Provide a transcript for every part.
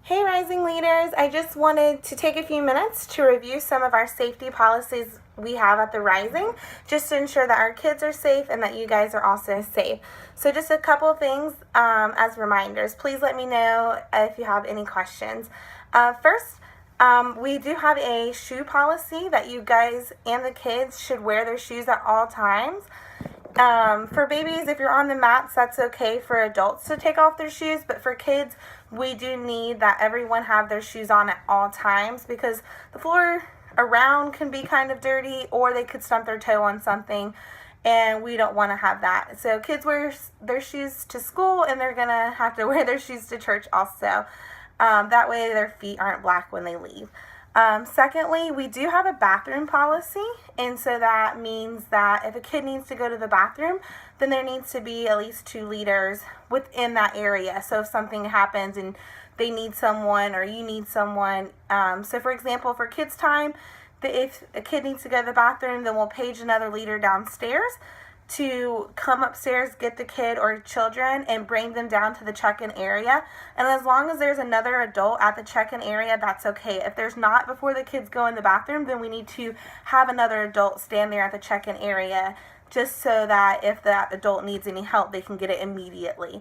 Hey Rising Leaders, I just wanted to take a few minutes to review some of our safety policies we have at the Rising, just to ensure that our kids are safe and that you guys are also safe. So just a couple of things as reminders. Please let me know if you have any questions. First, we do have a shoe policy that you guys and the kids should wear their shoes at all times. For babies, if you're on the mats, that's okay for adults to take off their shoes, but for kids, we do need that everyone have their shoes on at all times because the floor around can be kind of dirty or they could stump their toe on something, and we don't want to have that. So kids wear their shoes to school and they're going to have to wear their shoes to church also. That way their feet aren't black when they leave. Secondly, we do have a bathroom policy, and so that means that if a kid needs to go to the bathroom, then there needs to be at least 2 leaders within that area. So if something happens and they need someone or you need someone, so for example, for kids' time, if a kid needs to go to the bathroom, then we'll page another leader downstairs to come upstairs, get the kid or children, and bring them down to the check-in area. And as long as there's another adult at the check-in area, that's okay. If there's not before the kids go in the bathroom, then we need to have another adult stand there at the check-in area just so that if that adult needs any help, they can get it immediately.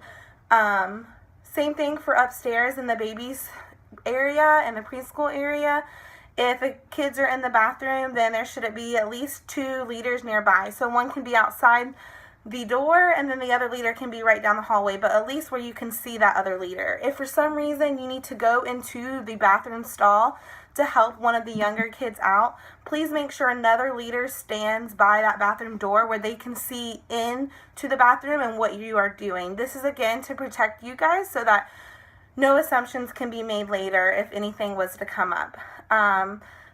Same thing for upstairs in the babies area and the preschool area. If kids are in the bathroom, then there should be at least 2 leaders nearby. So one can be outside the door and then the other leader can be right down the hallway, but at least where you can see that other leader. If for some reason you need to go into the bathroom stall to help one of the younger kids out, please make sure another leader stands by that bathroom door where they can see into the bathroom and what you are doing. This is again to protect you guys so that no assumptions can be made later if anything was to come up.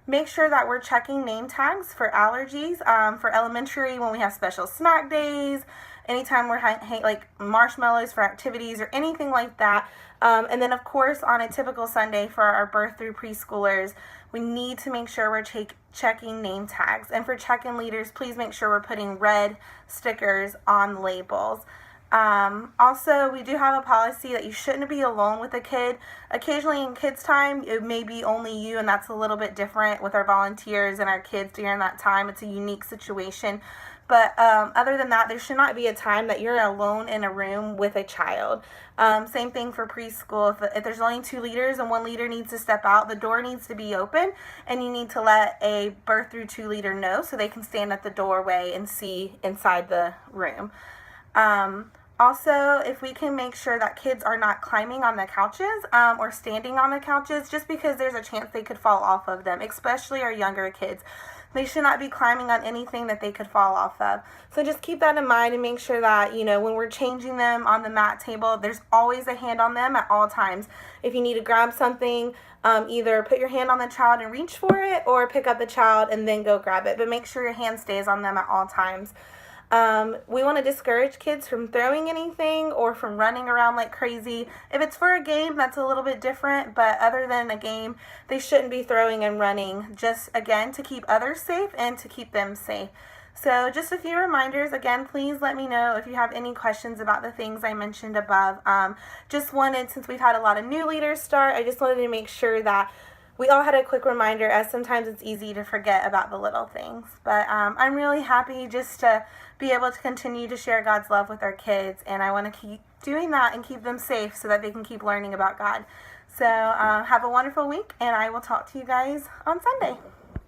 Make sure that we're checking name tags for allergies. For elementary, when we have special snack days, anytime we're like marshmallows for activities or anything like that. And then of course on a typical Sunday for our birth through preschoolers, we need to make sure we're checking name tags. And for check-in leaders, please make sure we're putting red stickers on labels. Also, we do have a policy that you shouldn't be alone with a kid. Occasionally in kids' time, it may be only you, and that's a little bit different with our volunteers and our kids during that time. It's a unique situation. But other than that, there should not be a time that you're alone in a room with a child. Same thing for preschool. If there's only 2 leaders and one leader needs to step out, the door needs to be open, and you need to let a birth through 2 leader know so they can stand at the doorway and see inside the room. Also, if we can make sure that kids are not climbing on the couches or standing on the couches just because there's a chance they could fall off of them, especially our younger kids. They should not be climbing on anything that they could fall off of. So just keep that in mind and make sure that, when we're changing them on the mat table, there's always a hand on them at all times. If you need to grab something, either put your hand on the child and reach for it or pick up the child and then go grab it. But make sure your hand stays on them at all times. We want to discourage kids from throwing anything or from running around like crazy. If it's for a game, that's a little bit different, but other than a game, they shouldn't be throwing and running, just again to keep others safe and to keep them safe. So just a few reminders. Again, please let me know if you have any questions about the things I mentioned above. Since we've had a lot of new leaders start, I just wanted to make sure that we all had a quick reminder, as sometimes it's easy to forget about the little things. But I'm really happy just to be able to continue to share God's love with our kids, and I want to keep doing that and keep them safe so that they can keep learning about God. So have a wonderful week, and I will talk to you guys on Sunday.